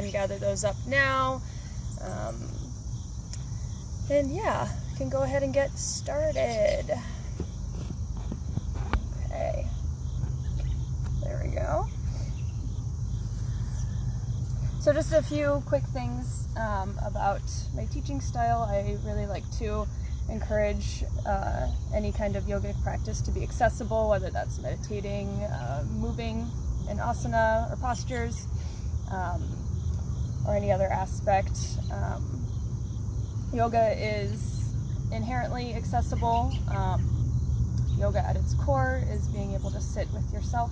and gather those up now. And yeah, we can go ahead and get started. Okay, there we go. So just a few quick things about my teaching style. I really like to encourage any kind of yogic practice to be accessible, whether that's meditating, moving in asana or postures, or any other aspect. Yoga is inherently accessible. Yoga at its core is being able to sit with yourself.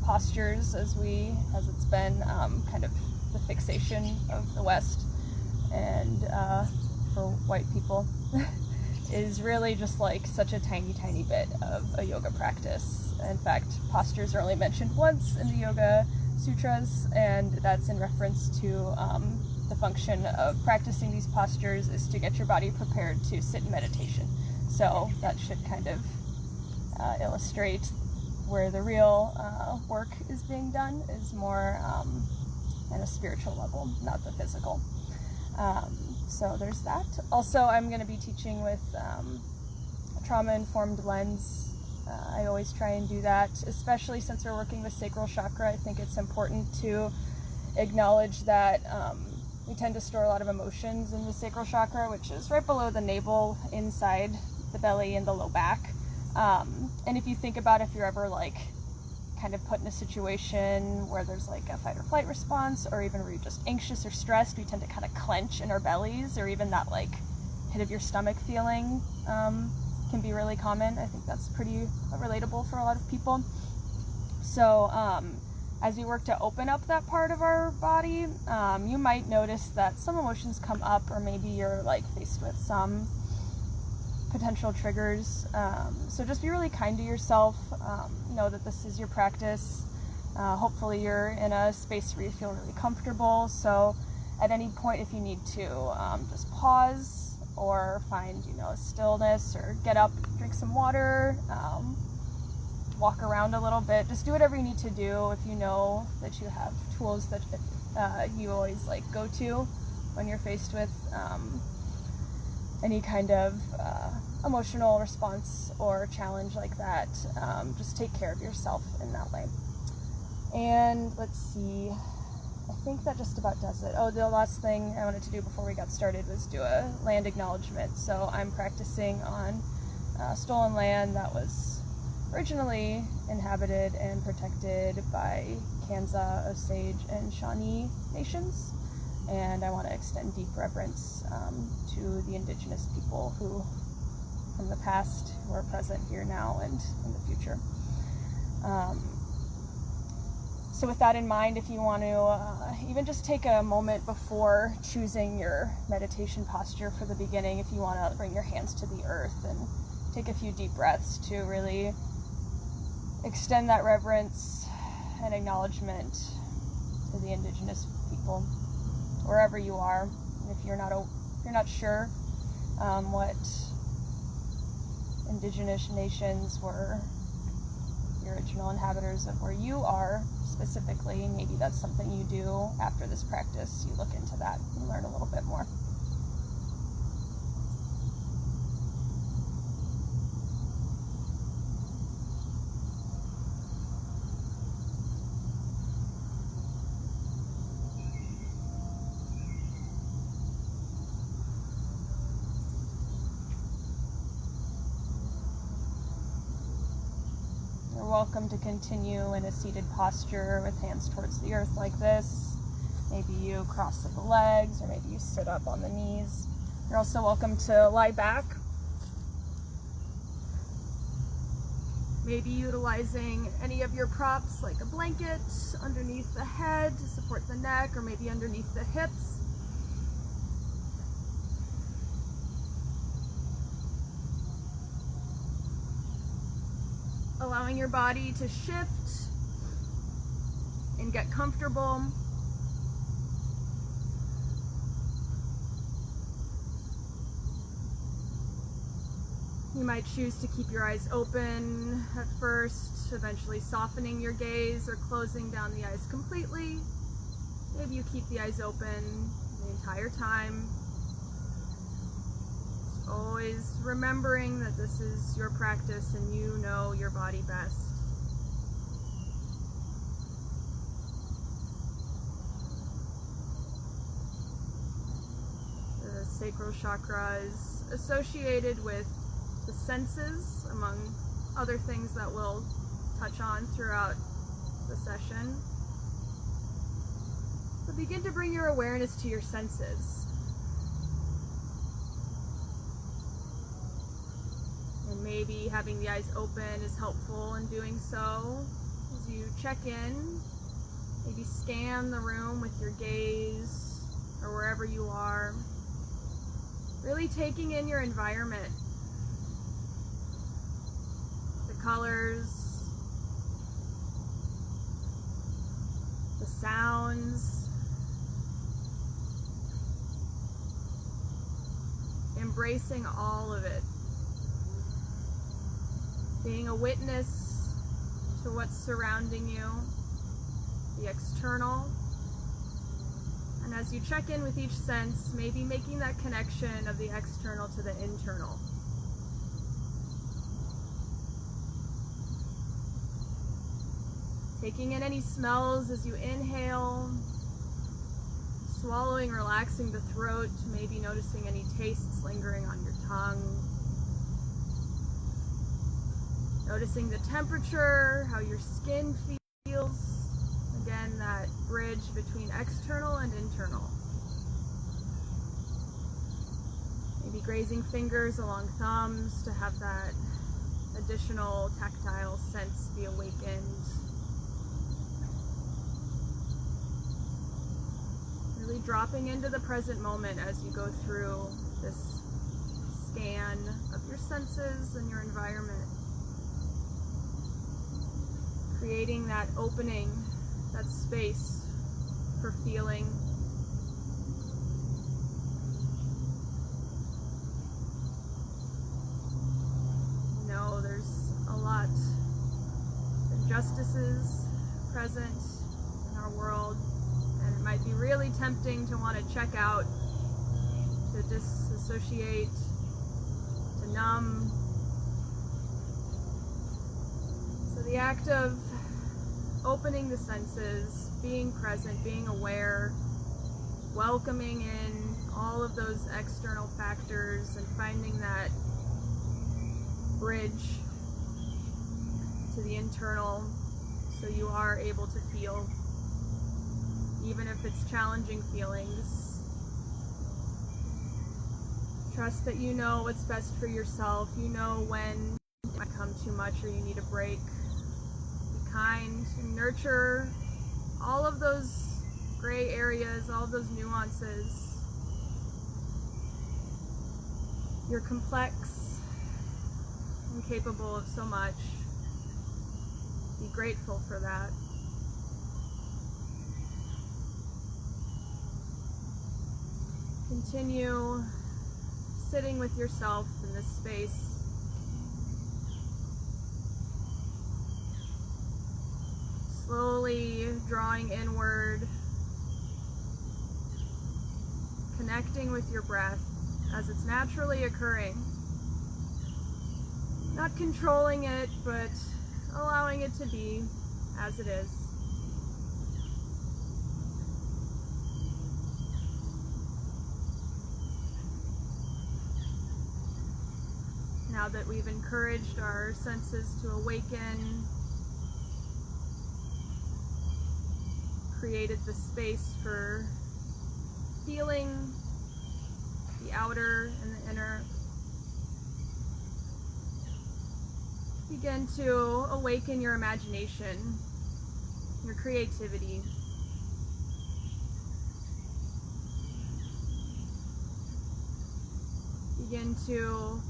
Postures, as it's been kind of the fixation of the West and for white people, is really just like such a tiny bit of a yoga practice. In fact, postures are only mentioned once in the Yoga Sutras, and that's in reference to the function of practicing these postures is to get your body prepared to sit in meditation. So that should kind of illustrate where the real work is being done, is more at a spiritual level, not the physical. So there's that. Also, I'm going to be teaching with a trauma-informed lens. I always try and do that, especially since we're working with Sacral Chakra. I think it's important to acknowledge that we tend to store a lot of emotions in the Sacral Chakra, which is right below the navel, inside the belly and the low back. And if you think about if you're ever like kind of put in a situation where there's like a fight or flight response, or even where you're just anxious or stressed, we tend to kind of clench in our bellies, or even that like pit of your stomach feeling can be really common. I think that's pretty relatable for a lot of people. So as we work to open up that part of our body, you might notice that some emotions come up, or maybe you're like faced with some potential triggers. So just be really kind to yourself. Know that this is your practice. Hopefully you're in a space where you feel really comfortable. So at any point, if you need to just pause or find, a stillness, or get up, drink some water, walk around a little bit, just do whatever you need to do. If you know that you have tools that you always like go to when you're faced with any kind of emotional response or challenge like that, just take care of yourself in that way. And let's see, I think that just about does it. Oh, the last thing I wanted to do before we got started was do a land acknowledgement. So I'm practicing on stolen land that was originally inhabited and protected by Kansa, Osage, and Shawnee Nations. And I want to extend deep reverence to the indigenous people who, from the past, who are present here now and in the future. So with that in mind, if you want to even just take a moment before choosing your meditation posture for the beginning, if you want to bring your hands to the earth and take a few deep breaths to really extend that reverence and acknowledgement to the indigenous people, wherever you are. And if you're not sure what indigenous nations were the original inhabitants of where you are specifically, maybe that's something you do after this practice. You look into that and learn a little bit more. Welcome to continue in a seated posture with hands towards the earth like this. Maybe you cross the legs, or maybe you sit up on the knees. You're also welcome to lie back. Maybe utilizing any of your props like a blanket underneath the head to support the neck, or maybe underneath the hips. Allowing your body to shift and get comfortable. You might choose to keep your eyes open at first, eventually softening your gaze or closing down the eyes completely. Maybe you keep the eyes open the entire time. Just always remembering that this is your practice and you know your body best. The sacral chakra is associated with the senses, among other things that we'll touch on throughout the session. But begin to bring your awareness to your senses. And maybe having the eyes open is helpful in doing so. As you check in, maybe scan the room with your gaze or wherever you are. Really taking in your environment. The colors, the sounds, embracing all of it, being a witness to what's surrounding you, the external, and as you check in with each sense, maybe making that connection of the external to the internal. Taking in any smells as you inhale, swallowing, relaxing the throat, maybe noticing any tastes lingering on your tongue. Noticing the temperature, how your skin feels. Again, that bridge between external and internal. Maybe grazing fingers along thumbs to have that additional tactile sense be awakened. Really dropping into the present moment as you go through this scan of your senses and your environment. Creating that opening, that space for feeling. You know, there's a lot of injustices present in our world, and it might be really tempting to want to check out, to disassociate, to numb. So the act of opening the senses, being present, being aware, welcoming in all of those external factors and finding that bridge to the internal so you are able to feel, even if it's challenging feelings. Trust that you know what's best for yourself. You know when it might come too much or you need a break. Kind and nurture all of those gray areas, all of those nuances. You're complex and capable of so much. Be grateful for that. Continue sitting with yourself in this space. Slowly drawing inward, connecting with your breath as it's naturally occurring. Not controlling it, but allowing it to be as it is. Now that we've encouraged our senses to awaken, created the space for feeling the outer and the inner, begin to awaken your imagination, your creativity. Begin to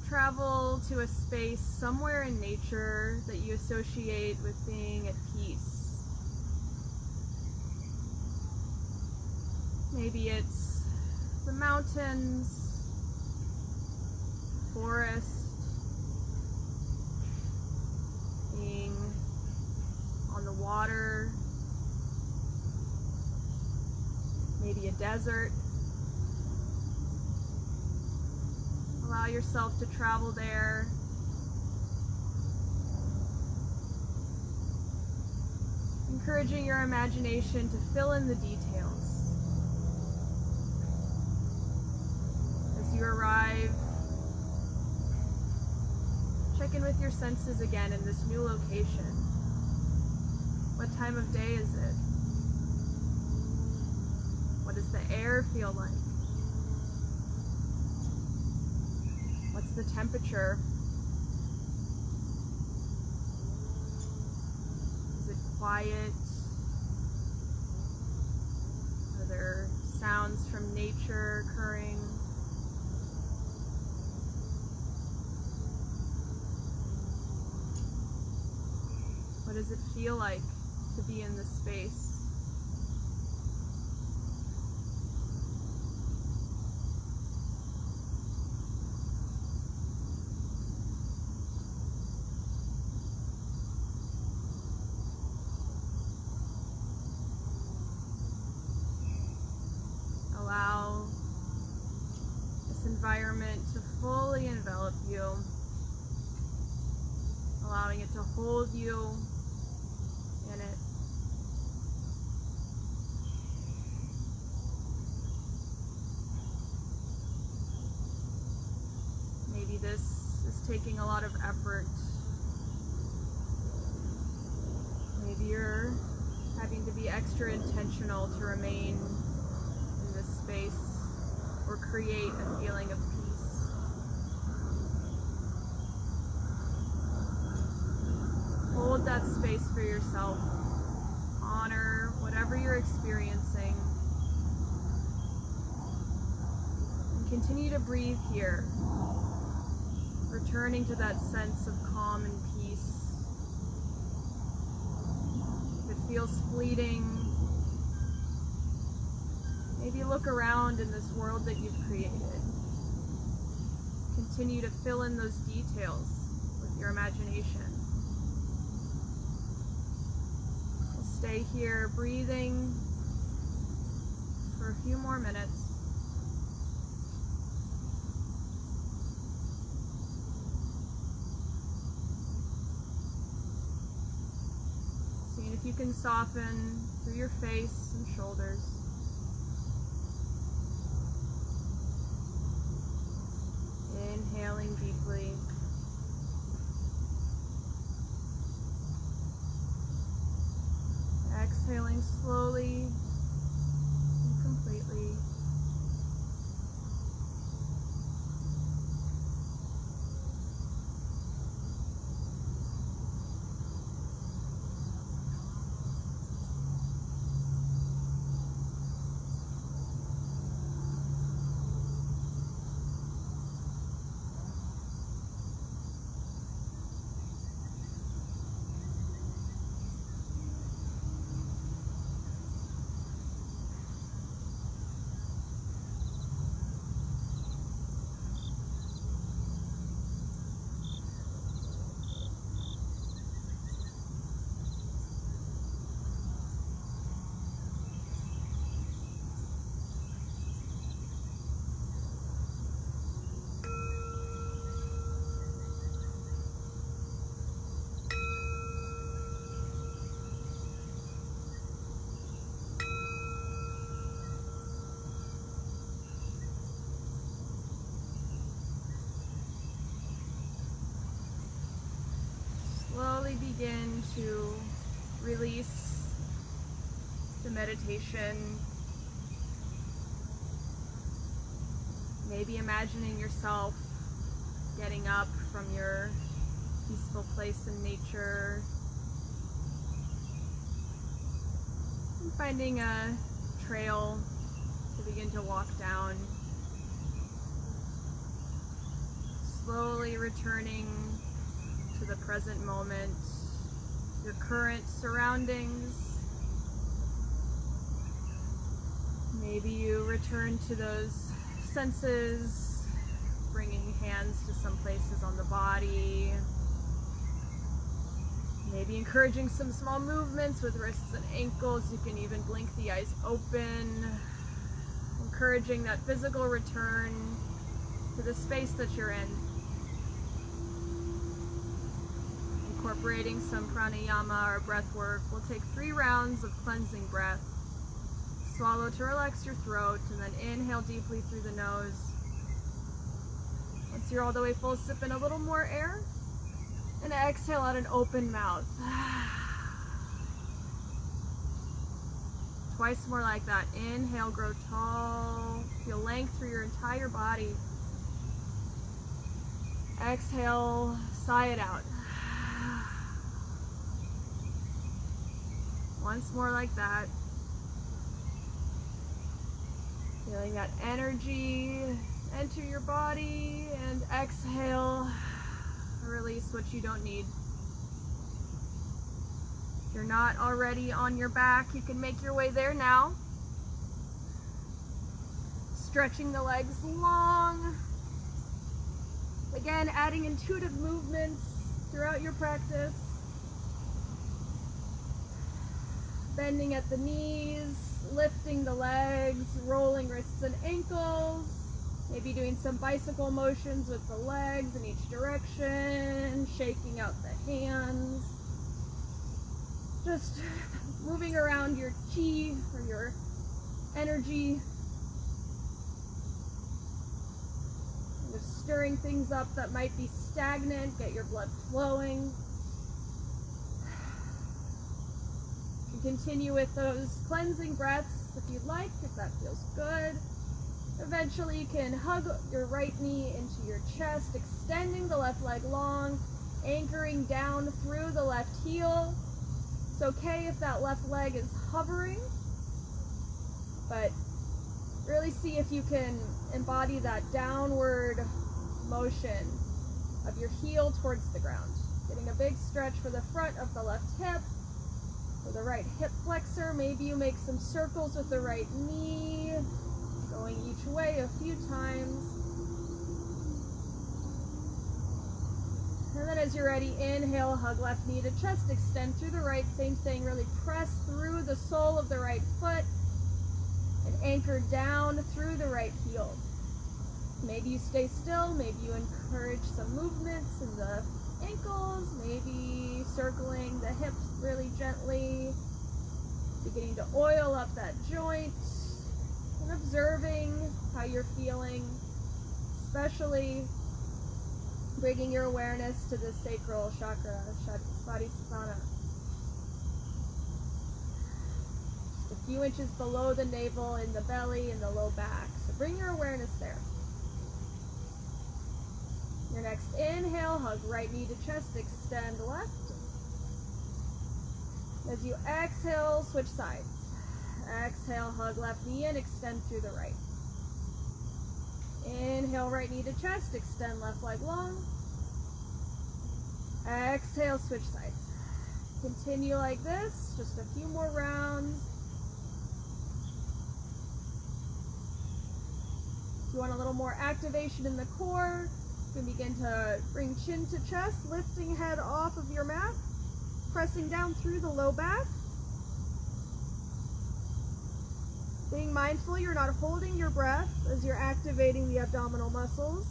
travel to a space somewhere in nature that you associate with being at peace. Maybe it's the mountains, forest, being on the water, maybe a desert. Allow yourself to travel there. Encouraging your imagination to fill in the details. As you arrive, check in with your senses again in this new location. What time of day is it? What does the air feel like? What's the temperature? Is it quiet? Are there sounds from nature occurring? What does it feel like to be in this space? Allow this environment to fully envelop you, allowing it to hold you in it. Maybe this is taking a lot of effort. Maybe you're having to be extra intentional to remain in this space or create a feeling of peace. Hold that space for yourself. Honor whatever you're experiencing. And continue to breathe here, returning to that sense of calm and peace. If it feels fleeting, maybe look around in this world that you've created. Continue to fill in those details with your imagination. We'll stay here breathing for a few more minutes. Seeing if you can soften through your face and shoulders. Inhaling deeply. Exhaling slowly and completely. Slowly begin to release the meditation. Maybe imagining yourself getting up from your peaceful place in nature and finding a trail to begin to walk down. Slowly returning to the present moment, your current surroundings. Maybe you return to those senses, bringing hands to some places on the body. Maybe encouraging some small movements with wrists and ankles. You can even blink the eyes open. encouraging that physical return to the space that you're in. Incorporating some pranayama or breath work, we'll take 3 rounds of cleansing breath. Swallow to relax your throat, and then inhale deeply through the nose. Once you're all the way full, sip in a little more air, and exhale out an open mouth. Twice more like that. Inhale, grow tall. Feel length through your entire body. Exhale, sigh it out. Once more like that. Feeling that energy enter your body, and exhale, release what you don't need. If you're not already on your back, you can make your way there now. Stretching the legs long. Again, adding intuitive movements throughout your practice. Bending at the knees, lifting the legs, rolling wrists and ankles. Maybe doing some bicycle motions with the legs in each direction, shaking out the hands. Just moving around your chi or your energy. Just stirring things up that might be stagnant, get your blood flowing. You can continue with those cleansing breaths if you'd like, if that feels good. Eventually you can hug your right knee into your chest, extending the left leg long, anchoring down through the left heel. It's okay if that left leg is hovering, but really see if you can embody that downward motion of your heel towards the ground. Getting a big stretch for the front of the left hip, for the right hip flexor. Maybe you make some circles with the right knee, going each way a few times. And then as you're ready, inhale, hug left knee to chest, extend through the right, same thing, really press through the sole of the right foot and anchor down through the right heel. Maybe you stay still, maybe you encourage some movements in the ankles, maybe circling the hips really gently, beginning to oil up that joint, and observing how you're feeling, especially bringing your awareness to the Sacral Chakra, Svadisthana. Just a few inches below the navel, in the belly, in the low back. So bring your awareness there. Your next inhale, hug right knee to chest, extend left. As you exhale, switch sides. Exhale, hug left knee in, extend through the right. Inhale, right knee to chest, extend left leg long. Exhale, switch sides. Continue like this, just a few more rounds. If you want a little more activation in the core, you can begin to bring chin to chest, lifting head off of your mat, pressing down through the low back. Being mindful you're not holding your breath as you're activating the abdominal muscles.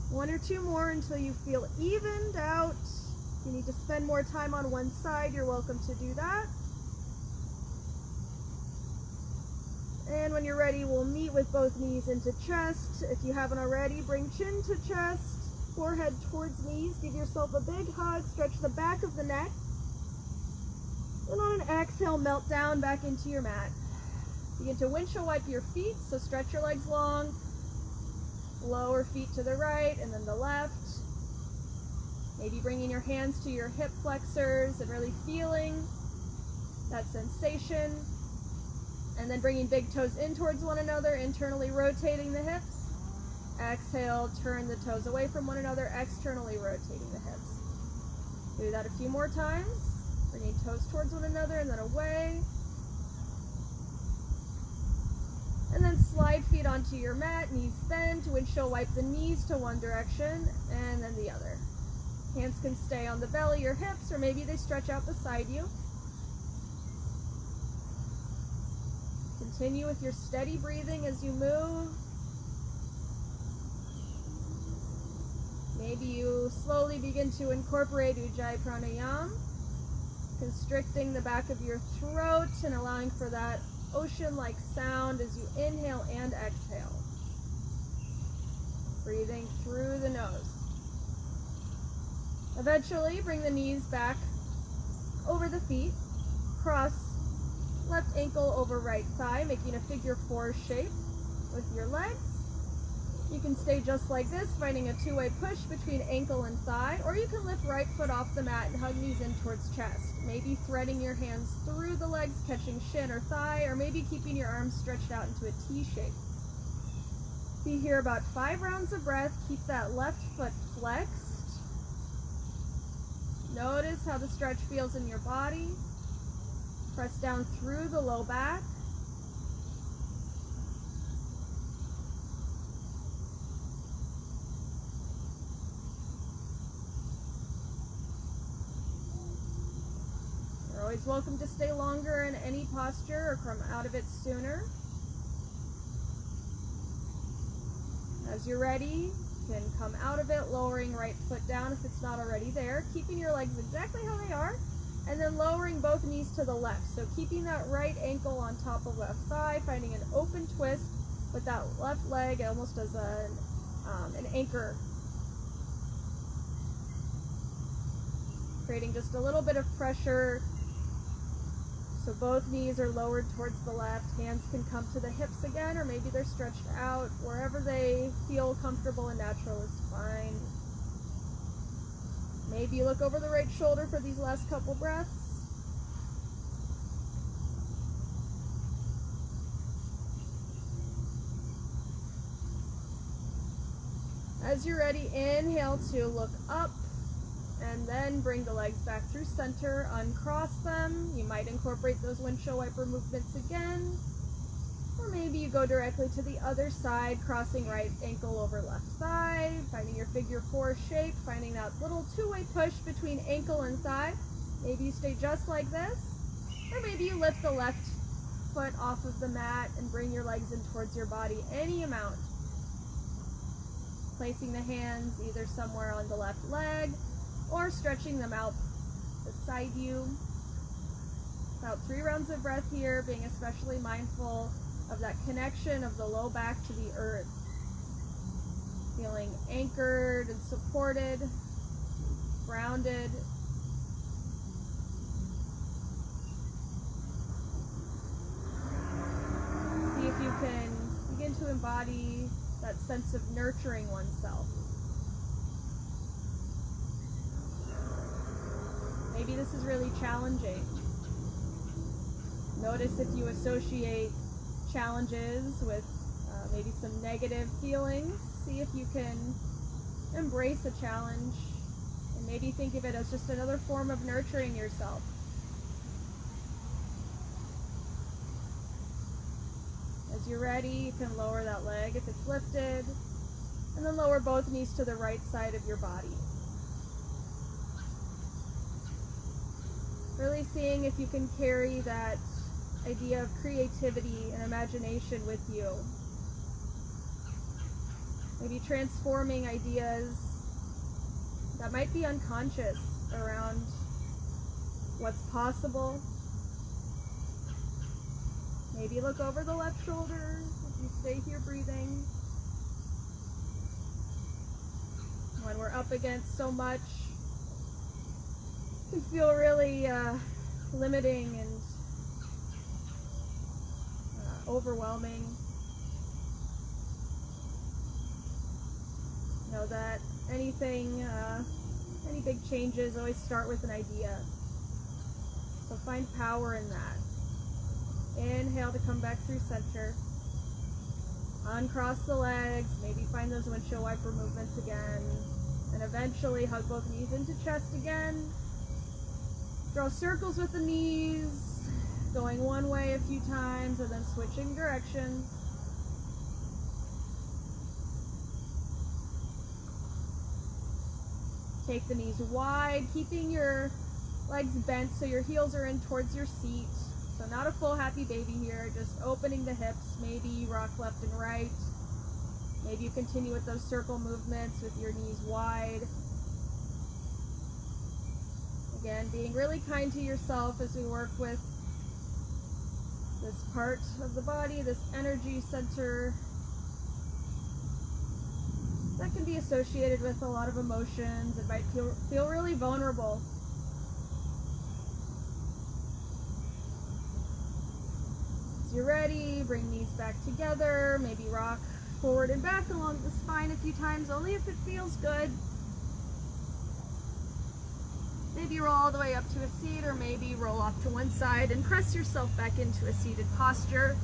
One or two more until you feel evened out. If you need to spend more time on one side, you're welcome to do that. And when you're ready, we'll meet with both knees into chest. If you haven't already, bring chin to chest, forehead towards knees. Give yourself a big hug, stretch the back of the neck. And on an exhale, melt down back into your mat. Begin to windshield wipe your feet, so stretch your legs long. Lower feet to the right and then the left. Maybe bringing your hands to your hip flexors and really feeling that sensation. And then bringing big toes in towards one another, internally rotating the hips. Exhale, turn the toes away from one another, externally rotating the hips. Do that a few more times. Bringing toes towards one another and then away. And then slide feet onto your mat, knees bent, windshield wipe the knees to one direction and then the other. Hands can stay on the belly or hips, or maybe they stretch out beside you. Continue with your steady breathing as you move. Maybe you slowly begin to incorporate Ujjayi Pranayama, constricting the back of your throat and allowing for that ocean-like sound as you inhale and exhale. Breathing through the nose. Eventually, bring the knees back over the feet. Cross left ankle over right thigh, making a figure 4 shape with your legs. You can stay just like this, finding a two-way push between ankle and thigh, or you can lift right foot off the mat and hug knees in towards chest. Maybe threading your hands through the legs, catching shin or thigh, or maybe keeping your arms stretched out into a T shape. Be here about 5 rounds of breath. Keep that left foot flexed. Notice how the stretch feels in your body. Press down through the low back. You're always welcome to stay longer in any posture or come out of it sooner. As you're ready, you can come out of it, lowering right foot down if it's not already there, keeping your legs exactly how they are, and then lowering both knees to the left. So keeping that right ankle on top of left thigh, finding an open twist with that left leg almost as an anchor. Creating just a little bit of pressure. So both knees are lowered towards the left. Hands can come to the hips again, or maybe they're stretched out. Wherever they feel comfortable and natural is fine. Maybe look over the right shoulder for these last couple breaths. As you're ready, inhale to look up. And then bring the legs back through center, uncross them. You might incorporate those windshield wiper movements again. Or maybe you go directly to the other side, crossing right ankle over left thigh, finding your figure 4 shape, finding that little two-way push between ankle and thigh. Maybe you stay just like this. Or maybe you lift the left foot off of the mat and bring your legs in towards your body, any amount. Placing the hands either somewhere on the left leg, or stretching them out beside you. About 3 rounds of breath here, being especially mindful of that connection of the low back to the earth. Feeling anchored and supported, grounded. See if you can begin to embody that sense of nurturing oneself. Maybe this is really challenging. Notice if you associate challenges with maybe some negative feelings. See if you can embrace a challenge and maybe think of it as just another form of nurturing yourself. As you're ready, you can lower that leg if it's lifted, and then lower both knees to the right side of your body. Really seeing if you can carry that idea of creativity and imagination with you. Maybe transforming ideas that might be unconscious around what's possible. Maybe look over the left shoulder if you stay here breathing. When we're up against so much, it can feel really limiting and overwhelming. Know that any big changes always start with an idea. So find power in that. Inhale to come back through center. Uncross the legs, maybe find those windshield wiper movements again. And eventually hug both knees into chest again. Draw circles with the knees, going one way a few times and then switching directions. Take the knees wide, keeping your legs bent so your heels are in towards your seat. So not a full happy baby here, just opening the hips. Maybe you rock left and right. Maybe you continue with those circle movements with your knees wide. Again, being really kind to yourself as we work with this part of the body, this energy center that can be associated with a lot of emotions. It might feel really vulnerable. As you're ready, bring knees back together, maybe rock forward and back along the spine a few times, only if it feels good. Maybe roll all the way up to a seat, or maybe roll off to one side and press yourself back into a seated posture.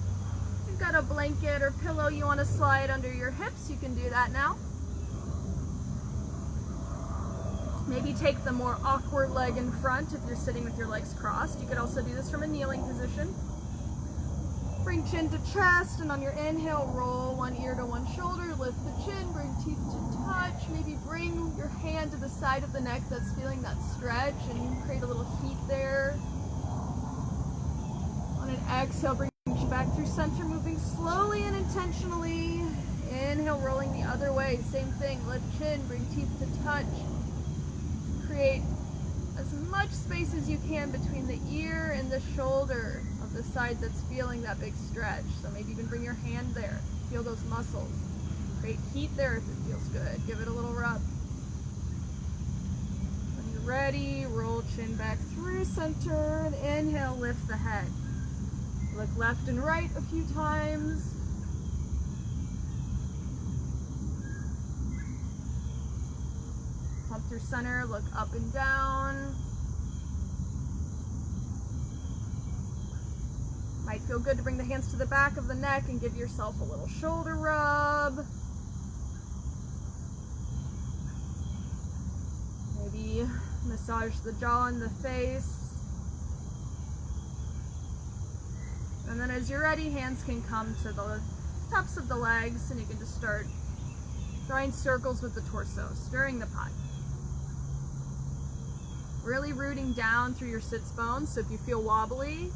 If you've got a blanket or pillow you want to slide under your hips, you can do that now. Maybe take the more awkward leg in front if you're sitting with your legs crossed. You could also do this from a kneeling position. Bring chin to chest, and on your inhale, roll one ear to one shoulder, lift the chin, bring teeth to touch. Maybe bring your hand to the side of the neck that's feeling that stretch and create a little heat there. On an exhale, bring chin back through center, moving slowly and intentionally. Inhale, rolling the other way, same thing, lift chin, bring teeth to touch. Create as much space as you can between the ear and the shoulder of the side that's feeling that big stretch. So maybe even bring your hand there. Feel those muscles. Create heat there if it feels good. Give it a little rub. When you're ready, roll chin back through center and inhale, lift the head. Look left and right a few times. Come through center, look up and down. Might feel good to bring the hands to the back of the neck and give yourself a little shoulder rub. Maybe massage the jaw and the face. And then as you're ready, hands can come to the tops of the legs, and you can just start drawing circles with the torso, stirring the pot. Really rooting down through your sits bones, so if you feel wobbly,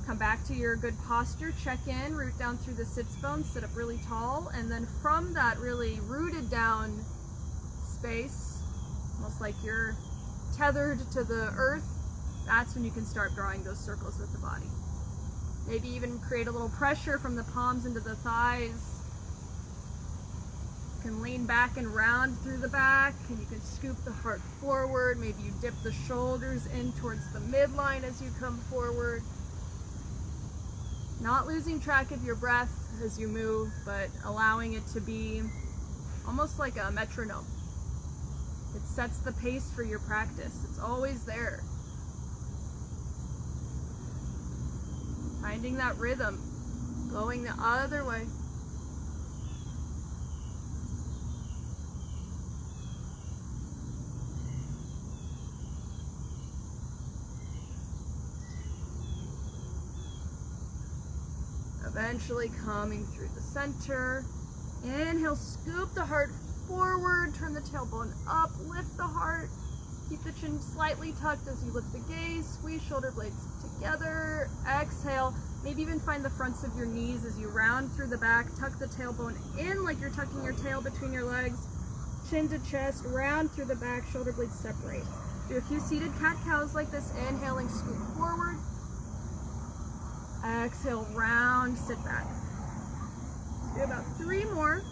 come back to your good posture, check in, root down through the sits bones, sit up really tall, and then from that really rooted down space, almost like you're tethered to the earth, that's when you can start drawing those circles with the body. Maybe even create a little pressure from the palms into the thighs. You can lean back and round through the back, and you can scoop the heart forward. Maybe you dip the shoulders in towards the midline as you come forward. Not losing track of your breath as you move, but allowing it to be almost like a metronome. It sets the pace for your practice. It's always there. Finding that rhythm, going the other way. Eventually coming through the center. Inhale, scoop the heart forward, turn the tailbone up, lift the heart. Keep the chin slightly tucked as you lift the gaze, squeeze shoulder blades together. Exhale, maybe even find the fronts of your knees as you round through the back, tuck the tailbone in like you're tucking your tail between your legs. Chin to chest, round through the back, shoulder blades separate. Do a few seated cat-cows like this, inhaling, scoop forward. Exhale, round, sit back. Do about 3 more.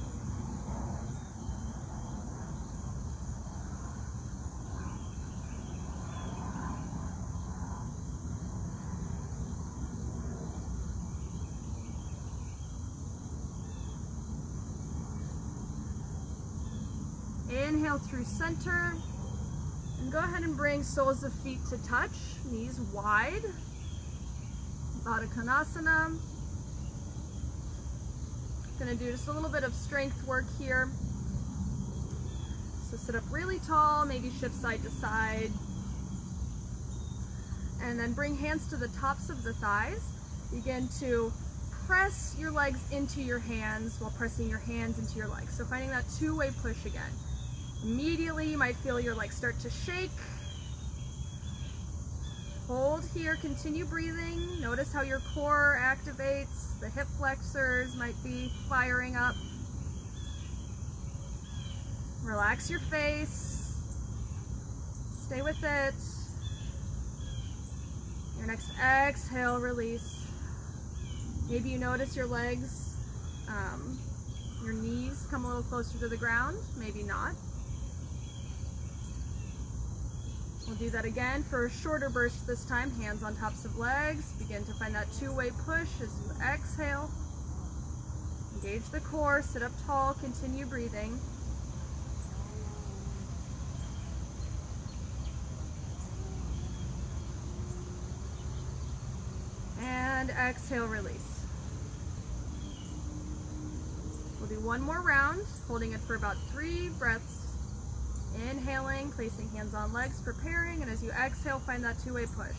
Inhale through center, and go ahead and bring soles of feet to touch, knees wide. Baddha Konasana. Gonna do just a little bit of strength work here. So sit up really tall, maybe shift side to side. And then bring hands to the tops of the thighs. Begin to press your legs into your hands while pressing your hands into your legs. So finding that two-way push again. Immediately you might feel your legs start to shake. Hold here, continue breathing. Notice how your core activates. The hip flexors might be firing up. Relax your face. Stay with it. Your next exhale, release. Maybe you notice your legs, your knees come a little closer to the ground, maybe not. We'll do that again for a shorter burst this time. Hands on tops of legs. Begin to find that two-way push as you exhale. Engage the core, sit up tall, continue breathing. And exhale, release. We'll do one more round, holding it for about 3 breaths. Inhaling, placing hands on legs, preparing, and as you exhale, find that two-way push.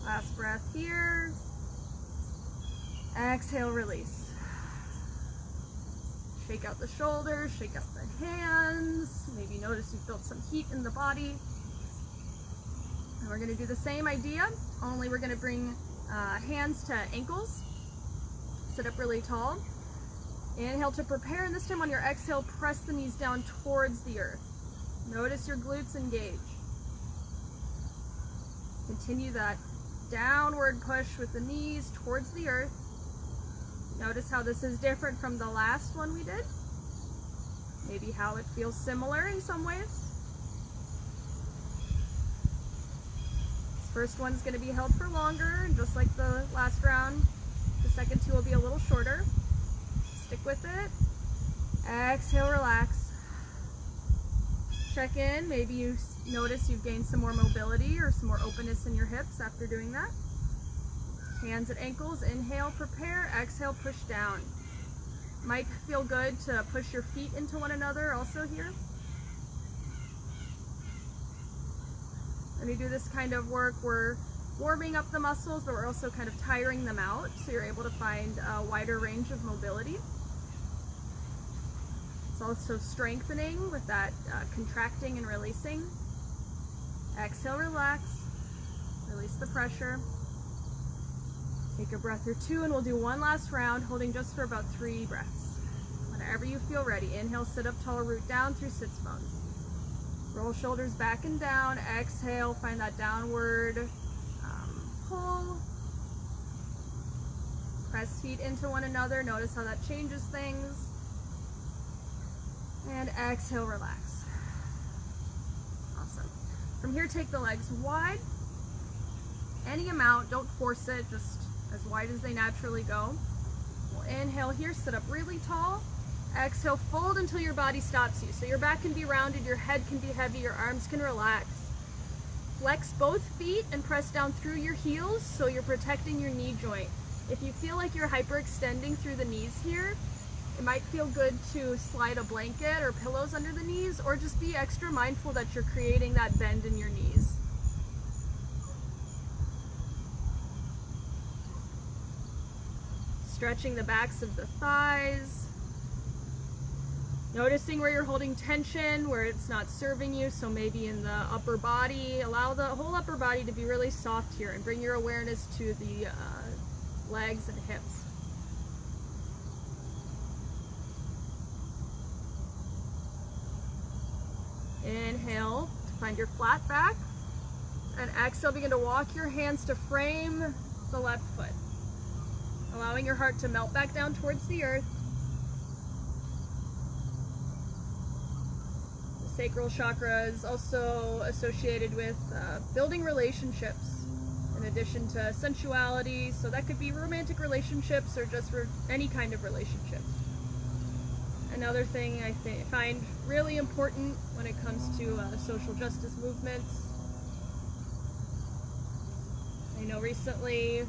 Last breath here. Exhale, release. Shake out the shoulders, shake out the hands. Maybe notice you've built some heat in the body. And we're going to do the same idea, only we're going to bring hands to ankles. Sit up really tall. Inhale to prepare, and this time on your exhale, press the knees down towards the earth. Notice your glutes engage. Continue that downward push with the knees towards the earth. Notice how this is different from the last one we did. Maybe how it feels similar in some ways. This first one's going to be held for longer, just like the last round. The second two will be a little shorter. Stick with it. Exhale, relax. Check in. Maybe you notice you've gained some more mobility or some more openness in your hips after doing that. Hands at ankles. Inhale, prepare. Exhale, push down. Might feel good to push your feet into one another also here. When we do this kind of work, we're warming up the muscles, but we're also kind of tiring them out, so you're able to find a wider range of mobility. It's also strengthening with that contracting and releasing. Exhale, relax. Release the pressure. Take a breath or two, and we'll do one last round, holding just for about 3 breaths. Whenever you feel ready, inhale, sit up tall, root down through sits bones. Roll shoulders back and down. Exhale, find that downward pull. Press feet into one another. Notice how that changes things. And exhale, relax. Awesome. From here, take the legs wide. Any amount, don't force it, just as wide as they naturally go. We'll inhale here, sit up really tall. Exhale, fold until your body stops you. So your back can be rounded, your head can be heavy, your arms can relax. Flex both feet and press down through your heels so you're protecting your knee joint. If you feel like you're hyperextending through the knees here, it might feel good to slide a blanket or pillows under the knees, or just be extra mindful that you're creating that bend in your knees. Stretching the backs of the thighs. Noticing where you're holding tension, where it's not serving you, so maybe in the upper body. Allow the whole upper body to be really soft here, and bring your awareness to the legs and hips. Inhale to find your flat back, and exhale, begin to walk your hands to frame the left foot, allowing your heart to melt back down towards the earth. Sacral chakra is also associated with building relationships in addition to sensuality, so that could be romantic relationships or just for any kind of relationship. Another thing I find really important when it comes to social justice movements. I know recently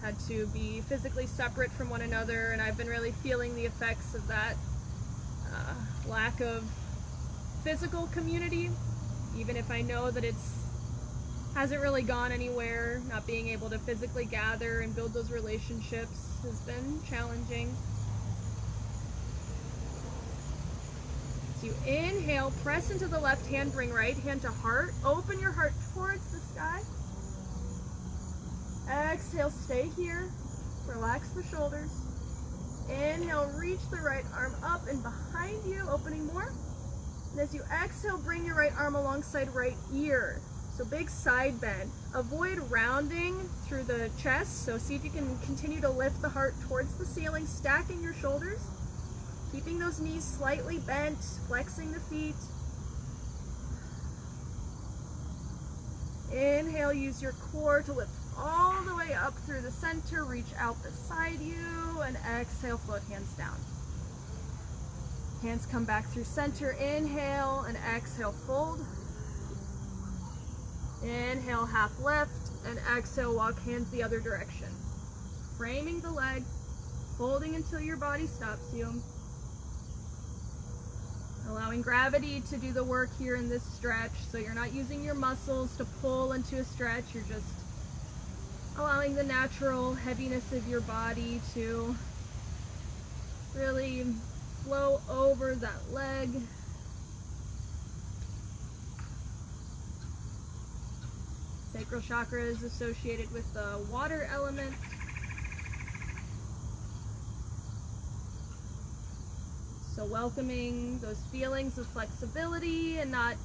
had to be physically separate from one another, and I've been really feeling the effects of that lack of physical community, even if I know that hasn't really gone anywhere. Not being able to physically gather and build those relationships has been challenging. So you inhale, press into the left hand, bring right hand to heart. Open your heart towards the sky. Exhale, stay here. Relax the shoulders. Inhale, reach the right arm up and behind you, opening more. And as you exhale, bring your right arm alongside right ear. So big side bend. Avoid rounding through the chest. So see if you can continue to lift the heart towards the ceiling, stacking your shoulders, keeping those knees slightly bent, flexing the feet. Inhale, use your core to lift all the way up through the center, reach out beside you, and exhale, float hands down. Hands come back through center, inhale, and exhale, fold. Inhale, half lift, and exhale, walk hands the other direction. Framing the leg, folding until your body stops you. Allowing gravity to do the work here in this stretch, so you're not using your muscles to pull into a stretch, you're just allowing the natural heaviness of your body to really flow over that leg. Sacral chakra is associated with the water element. So welcoming those feelings of flexibility, and not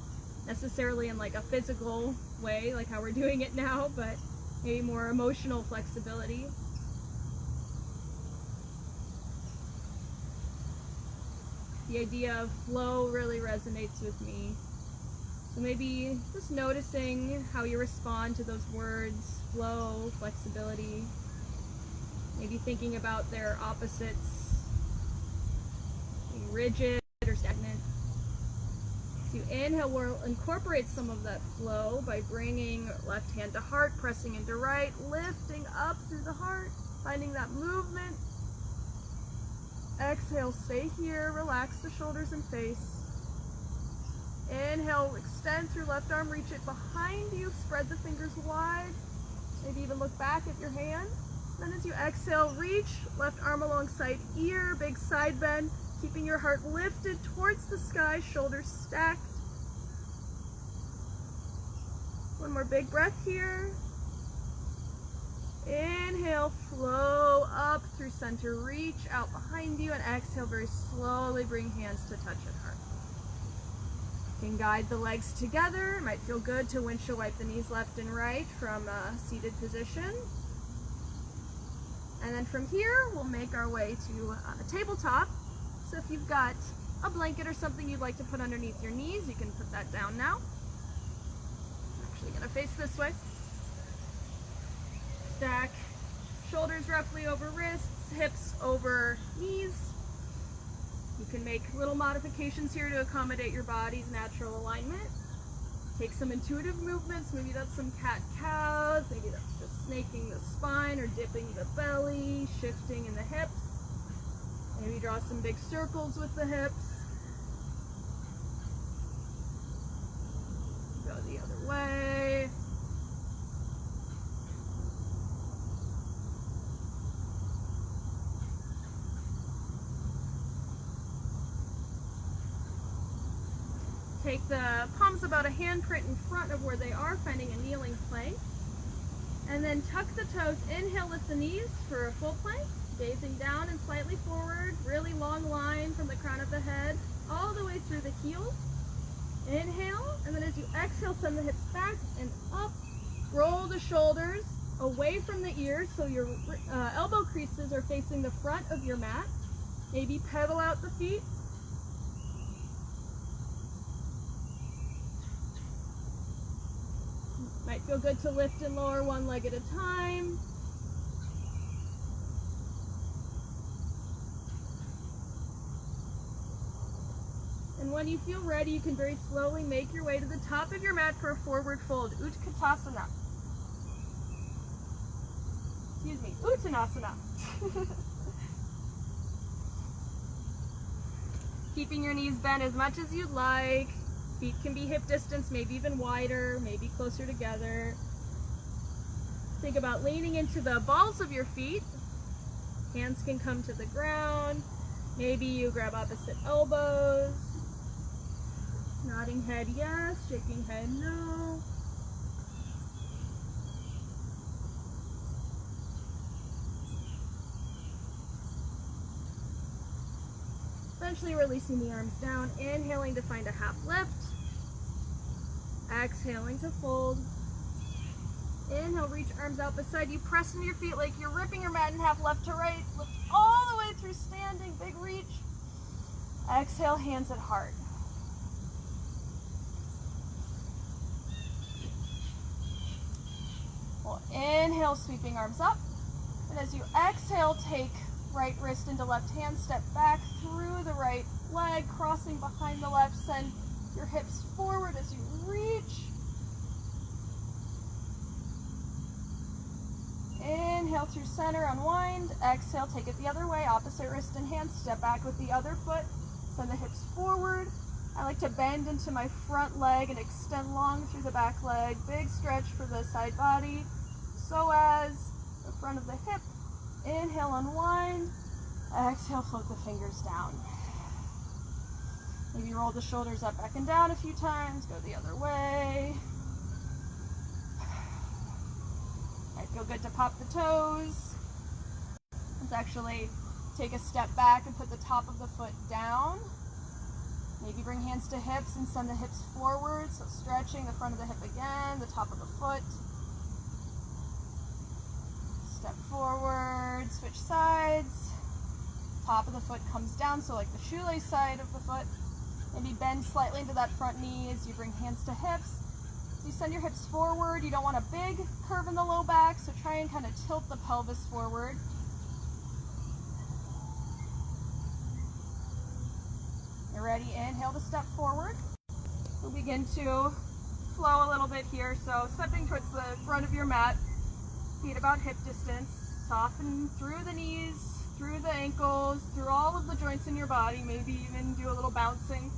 necessarily in like a physical way, like how we're doing it now, but maybe more emotional flexibility. The idea of flow really resonates with me. So maybe just noticing how you respond to those words, flow, flexibility. Maybe thinking about their opposites, being rigid or stagnant. So you inhale, we'll incorporate some of that flow by bringing left hand to heart, pressing into right, lifting up through the heart, finding that movement. Exhale, stay here, relax the shoulders and face. Inhale, extend through left arm, reach it behind you, spread the fingers wide, maybe even look back at your hand. Then as you exhale, reach left arm alongside ear, big side bend, keeping your heart lifted towards the sky, shoulders stacked. One more big breath here. Inhale, flow up through center, reach out behind you, and exhale, very slowly bring hands to touch at heart. You can guide the legs together. It might feel good to windshield wipe the knees left and right from a seated position. And then from here, we'll make our way to a tabletop. So if you've got a blanket or something you'd like to put underneath your knees, you can put that down now. I'm actually gonna face this way. Stack shoulders roughly over wrists, hips over knees. You can make little modifications here to accommodate your body's natural alignment. Take some intuitive movements, maybe that's some cat-cows, maybe that's just snaking the spine or dipping the belly, shifting in the hips. Maybe draw some big circles with the hips. Go the other way. Take the palms about a handprint in front of where they are, finding a kneeling plank. And then tuck the toes. Inhale, lift the knees for a full plank. Gazing down and slightly forward. Really long line from the crown of the head all the way through the heels. Inhale, and then as you exhale, send the hips back and up. Roll the shoulders away from the ears so your elbow creases are facing the front of your mat. Maybe pedal out the feet. Might feel good to lift and lower one leg at a time. And when you feel ready, you can very slowly make your way to the top of your mat for a forward fold, Utkatasana. Excuse me, Uttanasana. Keeping your knees bent as much as you'd like. Feet can be hip distance, maybe even wider, maybe closer together. Think about leaning into the balls of your feet. Hands can come to the ground. Maybe you grab opposite elbows. Nodding head yes, shaking head no. Eventually releasing the arms down, inhaling to find a half lift. Exhaling to fold. Inhale, reach arms out beside you, press into your feet like you're ripping your mat in half left to right. Lift all the way through standing, big reach. Exhale, hands at heart. We'll inhale, sweeping arms up. And as you exhale, take right wrist into left hand, step back through the right leg, crossing behind the left, send your hips forward as you reach. Inhale through center, unwind. Exhale, take it the other way, opposite wrist and hand, step back with the other foot, send the hips forward. I like to bend into my front leg and extend long through the back leg. Big stretch for the side body. So as the front of the hip. Inhale, unwind. Exhale, float the fingers down. Maybe roll the shoulders up, back and down a few times. Go the other way. Might feel good to pop the toes. Let's actually take a step back and put the top of the foot down. Maybe bring hands to hips and send the hips forward. So stretching the front of the hip again, the top of the foot. Step forward, switch sides. Top of the foot comes down, so like the shoelace side of the foot. Maybe bend slightly into that front knee as you bring hands to hips. As you send your hips forward, you don't want a big curve in the low back, so try and kind of tilt the pelvis forward. You're ready, inhale to step forward. We'll begin to flow a little bit here, so stepping towards the front of your mat. Feet about hip distance, soften through the knees, through the ankles, through all of the joints in your body, maybe even do a little bouncing.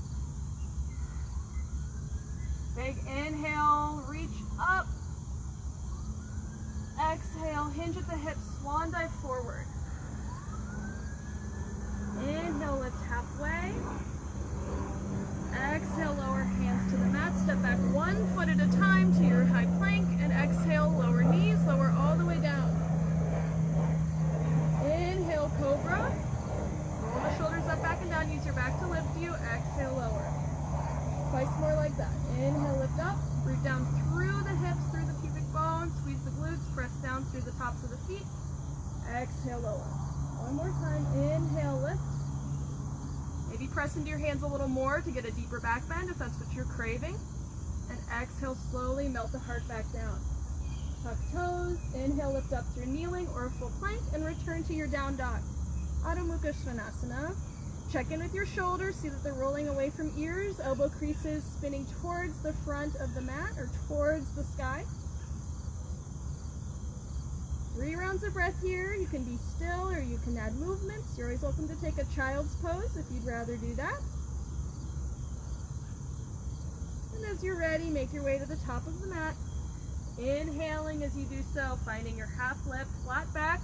Big inhale, reach up. Exhale, hinge at the hips, swan dive forward. Inhale, lift halfway. Exhale, lower hands to the mat, step back 1 foot at a time to your high plank, and exhale, lower knees, lower all the way down. Inhale, cobra. Roll the shoulders up, back and down, use your back to lift you. Exhale, lower. Twice more like that. Inhale, lift up, root down through the hips, through the pubic bone, squeeze the glutes, press down through the tops of the feet. Exhale, lower. One more time, inhale, lift. Maybe press into your hands a little more to get a deeper back bend if that's what you're craving. And exhale, slowly melt the heart back down. Tuck toes, inhale, lift up through kneeling or a full plank, and return to your down dog. Adho Mukha Svanasana. Check in with your shoulders, see that they're rolling away from ears, elbow creases spinning towards the front of the mat or towards the sky. 3 rounds of breath here. You can be still or you can add movements. You're always welcome to take a child's pose if you'd rather do that. And as you're ready, make your way to the top of the mat. Inhaling as you do so, finding your half lift, flat back.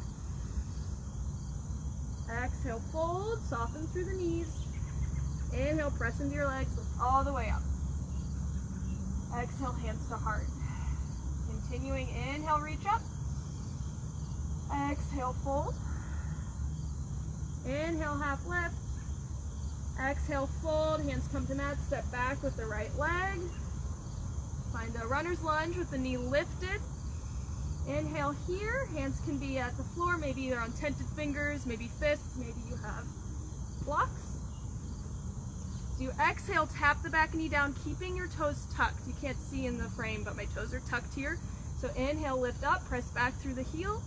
Exhale, fold, soften through the knees. Inhale, press into your legs, lift all the way up. Exhale, hands to heart. Continuing, inhale, reach up. Exhale, fold. Inhale, half lift. Exhale, fold. Hands come to mat. Step back with the right leg. Find a runner's lunge with the knee lifted. Inhale here. Hands can be at the floor. Maybe they're on tented fingers, maybe fists, maybe you have blocks. So you exhale, tap the back knee down, keeping your toes tucked. You can't see in the frame, but my toes are tucked here. So inhale, lift up, press back through the heel.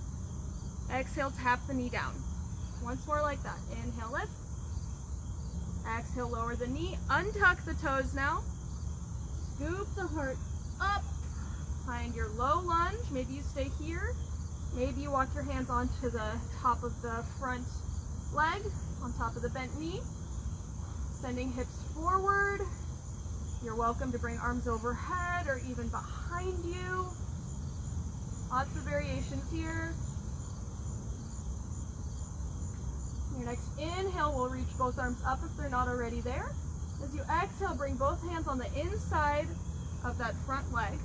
Exhale, tap the knee down. Once more like that. Inhale, lift. Exhale, lower the knee. Untuck the toes now. Scoop the heart up. Find your low lunge. Maybe you stay here. Maybe you walk your hands onto the top of the front leg, on top of the bent knee. Sending hips forward. You're welcome to bring arms overhead or even behind you. Lots of variations here. Your next inhale will reach both arms up if they're not already there. As you exhale, bring both hands on the inside of that front leg.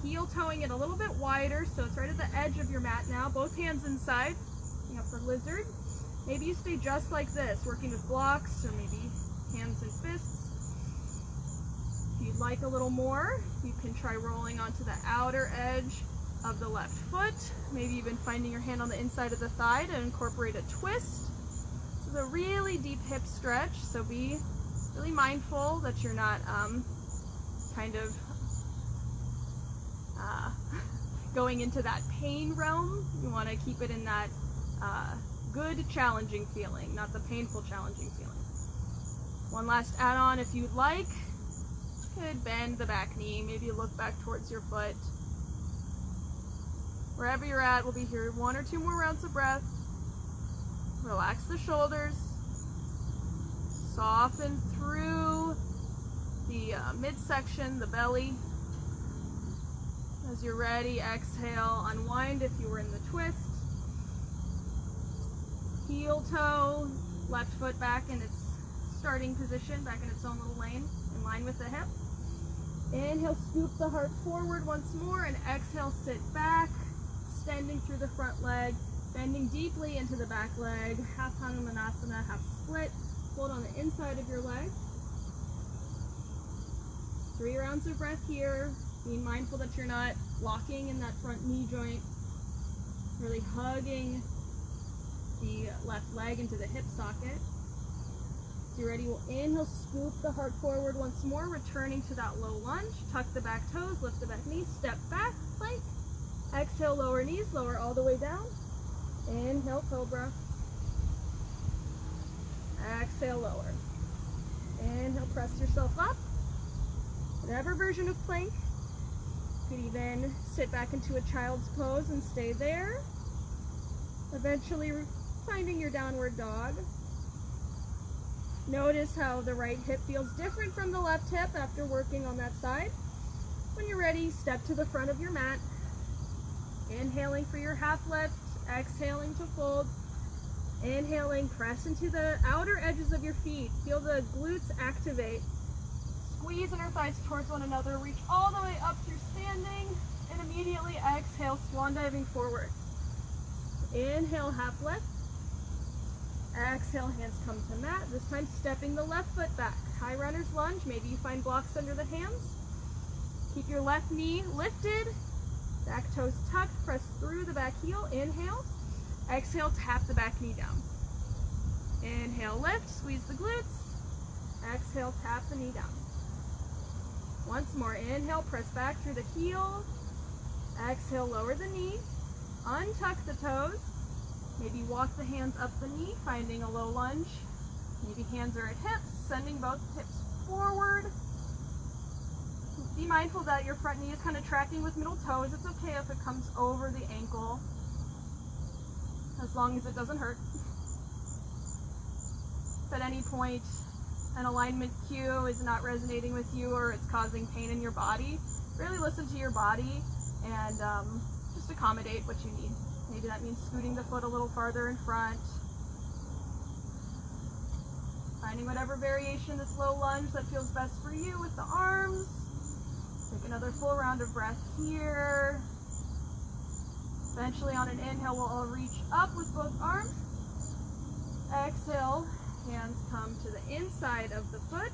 Heel toeing it a little bit wider, so it's right at the edge of your mat now. Both hands inside, looking up for lizard. Maybe you stay just like this, working with blocks or maybe hands and fists. If you'd like a little more, you can try rolling onto the outer edge of the left foot. Maybe even finding your hand on the inside of the thigh to incorporate a twist. This is a really deep hip stretch, so be really mindful that you're not going into that pain realm. You want to keep it in that good challenging feeling, not the painful challenging feeling. One last add-on if you'd like. Could bend the back knee, maybe look back towards your foot. Wherever you're at, we'll be here 1 or 2 more rounds of breath. Relax the shoulders. Soften through the midsection, the belly. As you're ready, exhale, unwind if you were in the twist. Heel toe, left foot back in its starting position, back in its own little lane, in line with the hip. Inhale, scoop the heart forward once more, and exhale, sit back, extending through the front leg, bending deeply into the back leg, half Hanumanasana, half split. Hold on the inside of your leg. 3 rounds of breath here. Being mindful that you're not locking in that front knee joint, really hugging the left leg into the hip socket. As you're ready, we'll inhale, scoop the heart forward once more, returning to that low lunge. Tuck the back toes, lift the back knees, step back, plank. Exhale, lower knees, lower all the way down. Inhale, cobra. Exhale, lower. Inhale, press yourself up. Whatever version of plank. You could even sit back into a child's pose and stay there. Eventually finding your downward dog. Notice how the right hip feels different from the left hip after working on that side. When you're ready, step to the front of your mat. Inhaling for your half lift, exhaling to fold. Inhaling, press into the outer edges of your feet. Feel the glutes activate. Squeeze inner thighs towards one another. Reach all the way up through standing. And immediately exhale, swan diving forward. Inhale, half lift. Exhale, hands come to mat. This time stepping the left foot back. High runner's lunge. Maybe you find blocks under the hands. Keep your left knee lifted. Back toes tucked. Press through the back heel. Inhale. Exhale, tap the back knee down. Inhale, lift. Squeeze the glutes. Exhale, tap the knee down. Once more. Inhale, press back through the heel. Exhale, lower the knee. Untuck the toes. Maybe walk the hands up the knee, finding a low lunge. Maybe hands are at hips, sending both hips forward. Be mindful that your front knee is kind of tracking with middle toes. It's okay if it comes over the ankle, as long as it doesn't hurt. If at any point an alignment cue is not resonating with you or it's causing pain in your body, really listen to your body and just accommodate what you need. Maybe that means scooting the foot a little farther in front. Finding whatever variation, this low lunge that feels best for you with the arms. Take another full round of breath here. Eventually on an inhale, we'll all reach up with both arms. Exhale, hands come to the inside of the foot.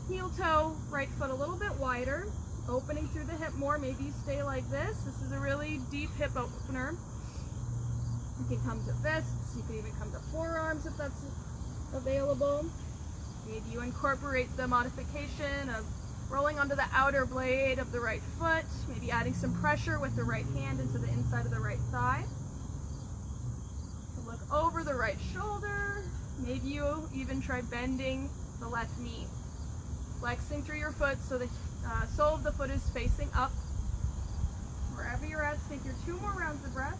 Heel toe, right foot a little bit wider. Opening through the hip more. Maybe you stay like this. This is a really deep hip opener. You can come to fists. You can even come to forearms if that's available. Maybe you incorporate the modification of rolling onto the outer blade of the right foot. Maybe adding some pressure with the right hand into the inside of the right thigh. Look over the right shoulder. Maybe you even try bending the left knee. Flexing through your foot so the sole of the foot is facing up. Wherever you're at, take your 2 more rounds of breath.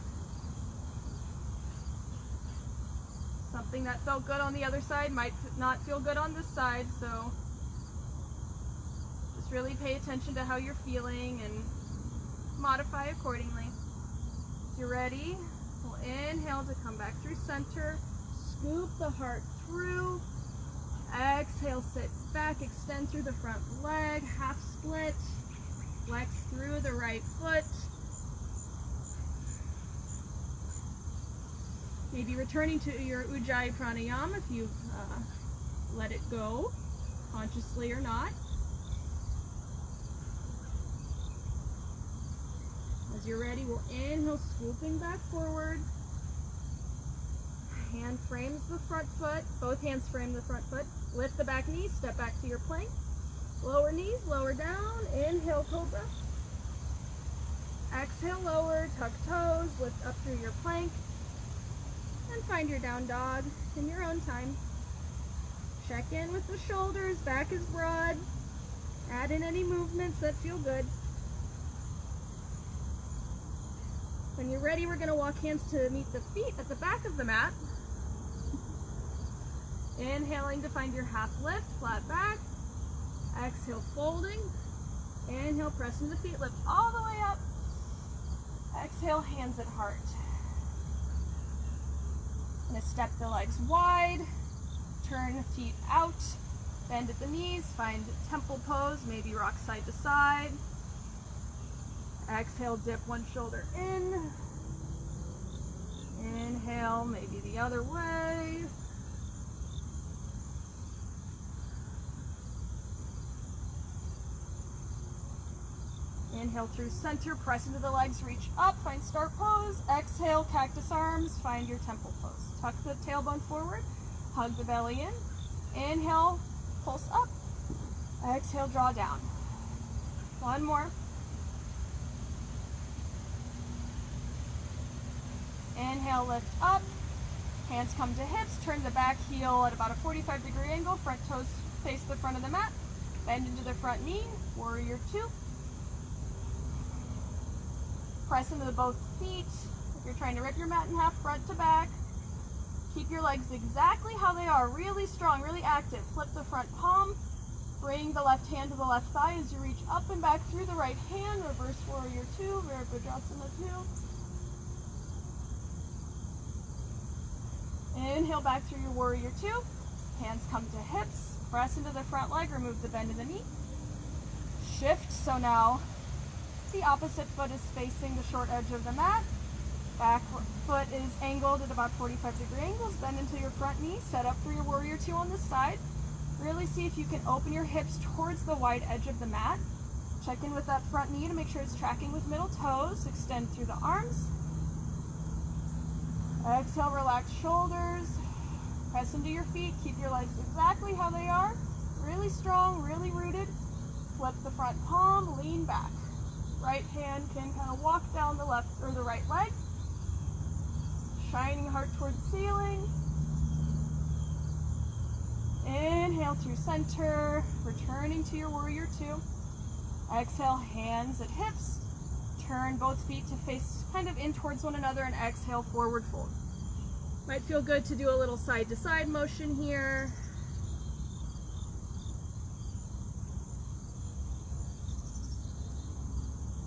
Something that felt good on the other side might not feel good on this side, so just really pay attention to how you're feeling and modify accordingly. If you're ready, we'll inhale to come back through center. Scoop the heart through. Exhale Exhale, sit back, extend through the front leg, half split, flex through the right foot. Maybe returning to your Ujjayi pranayama if you've let it go, consciously or not. As you're ready, we'll inhale, swooping back forward. Hand frames the front foot, both hands frame the front foot. Lift the back knee, step back to your plank. Lower knees, lower down, inhale, cobra. Exhale, lower, tuck toes, lift up through your plank. And find your down dog in your own time. Check in with the shoulders, back is broad. Add in any movements that feel good. When you're ready, we're going to walk hands to meet the feet at the back of the mat. Inhaling to find your half lift, flat back. Exhale, folding. Inhale, press into the feet, lift all the way up. Exhale, hands at heart. Going to step the legs wide, turn feet out, bend at the knees, find temple pose, maybe rock side to side. Exhale, dip one shoulder in. Inhale, maybe the other way. Inhale through center, press into the legs, reach up, find start pose. Exhale, cactus arms, find your temple pose. Tuck the tailbone forward, hug the belly in. Inhale, pulse up. Exhale, draw down. One more. Inhale, lift up. Hands come to hips, turn the back heel at about a 45-degree angle. Front toes face the front of the mat. Bend into the front knee, warrior two. Press into both feet. If you're trying to rip your mat in half, front to back. Keep your legs exactly how they are, really strong, really active. Flip the front palm. Bring the left hand to the left thigh as you reach up and back through the right hand. Reverse warrior two, Virabhadrasana two. Inhale back through your warrior two. Hands come to hips. Press into the front leg, remove the bend in the knee. Shift, so now the opposite foot is facing the short edge of the mat. Back foot is angled at about 45-degree angles. Bend into your front knee. Set up for your warrior two on this side. Really see if you can open your hips towards the wide edge of the mat. Check in with that front knee to make sure it's tracking with middle toes. Extend through the arms. Exhale, relax shoulders. Press into your feet. Keep your legs exactly how they are. Really strong, really rooted. Flip the front palm, lean back. Right hand can kind of walk down the left or the right leg. Shining heart towards ceiling. Inhale through center, returning to your warrior two. Exhale, hands at hips. Turn both feet to face kind of in towards one another and exhale, forward fold. Might feel good to do a little side to side motion here.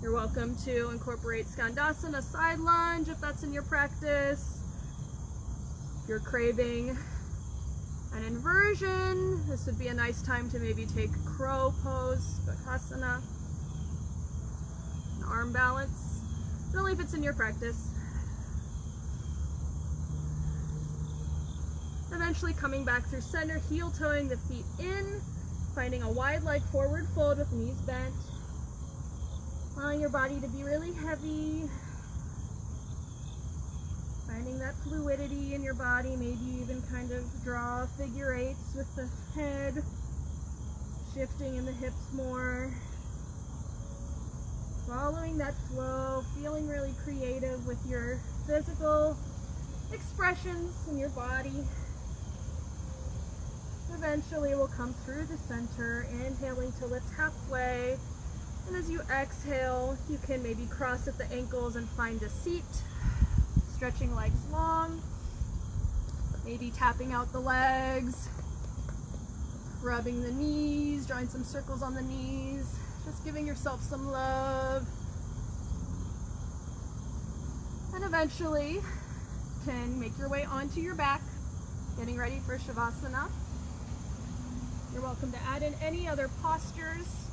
You're welcome to incorporate Skandasana, side lunge, if that's in your practice. If you're craving an inversion, this would be a nice time to maybe take crow pose, Bakasana, an arm balance, really if it's in your practice. Eventually coming back through center, heel toeing the feet in, finding a wide leg forward fold with knees bent. Allowing your body to be really heavy. Finding that fluidity in your body, maybe even kind of draw figure eights with the head, shifting in the hips more. Following that flow, feeling really creative with your physical expressions in your body. Eventually we'll come through the center, inhaling to lift halfway. And as you exhale, you can maybe cross at the ankles and find a seat. Stretching legs long. Maybe tapping out the legs. Rubbing the knees, drawing some circles on the knees. Just giving yourself some love. And eventually, can make your way onto your back. Getting ready for Shavasana. You're welcome to add in any other postures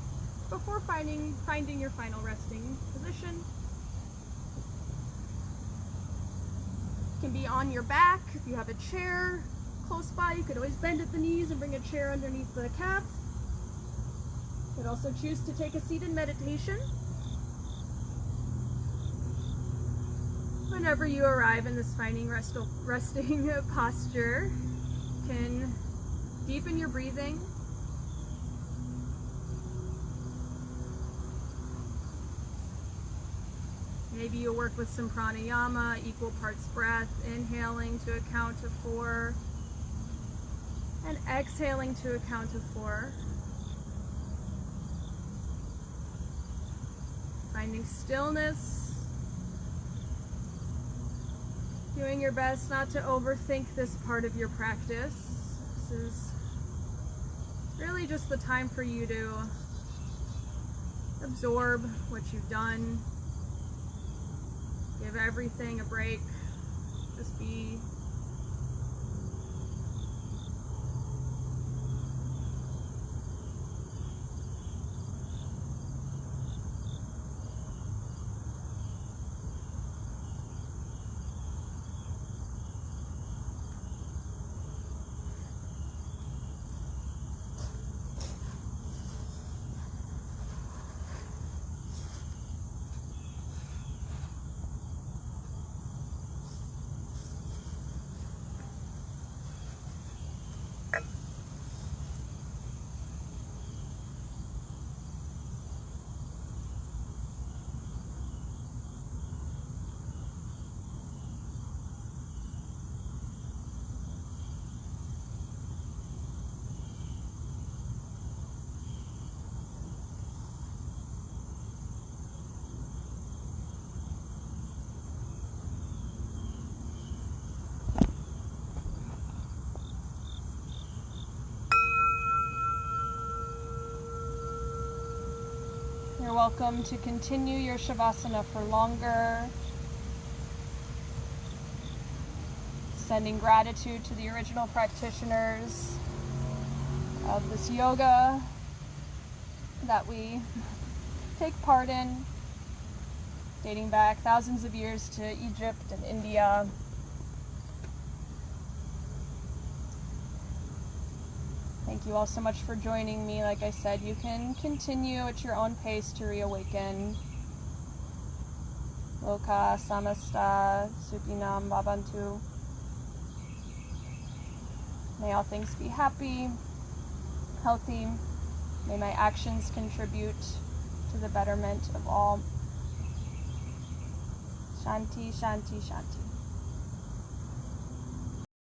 before finding your final resting position. You can be on your back. If you have a chair close by, you could always bend at the knees and bring a chair underneath the calves. You could also choose to take a seat in meditation. Whenever you arrive in this resting posture, you can deepen your breathing. Maybe you'll work with some pranayama, equal parts breath, inhaling to a count of 4, and exhaling to a count of 4. Finding stillness. Doing your best not to overthink this part of your practice. This is really just the time for you to absorb what you've done. Give everything a break. Just be. You're welcome to continue your Shavasana for longer. Sending gratitude to the original practitioners of this yoga that we take part in, dating back thousands of years to Egypt and India. Thank you all so much for joining me. Like I said, you can continue at your own pace to reawaken. Lokah, samastah, sukhino, bhavantu. May all things be happy, healthy. May my actions contribute to the betterment of all. Shanti, shanti, shanti.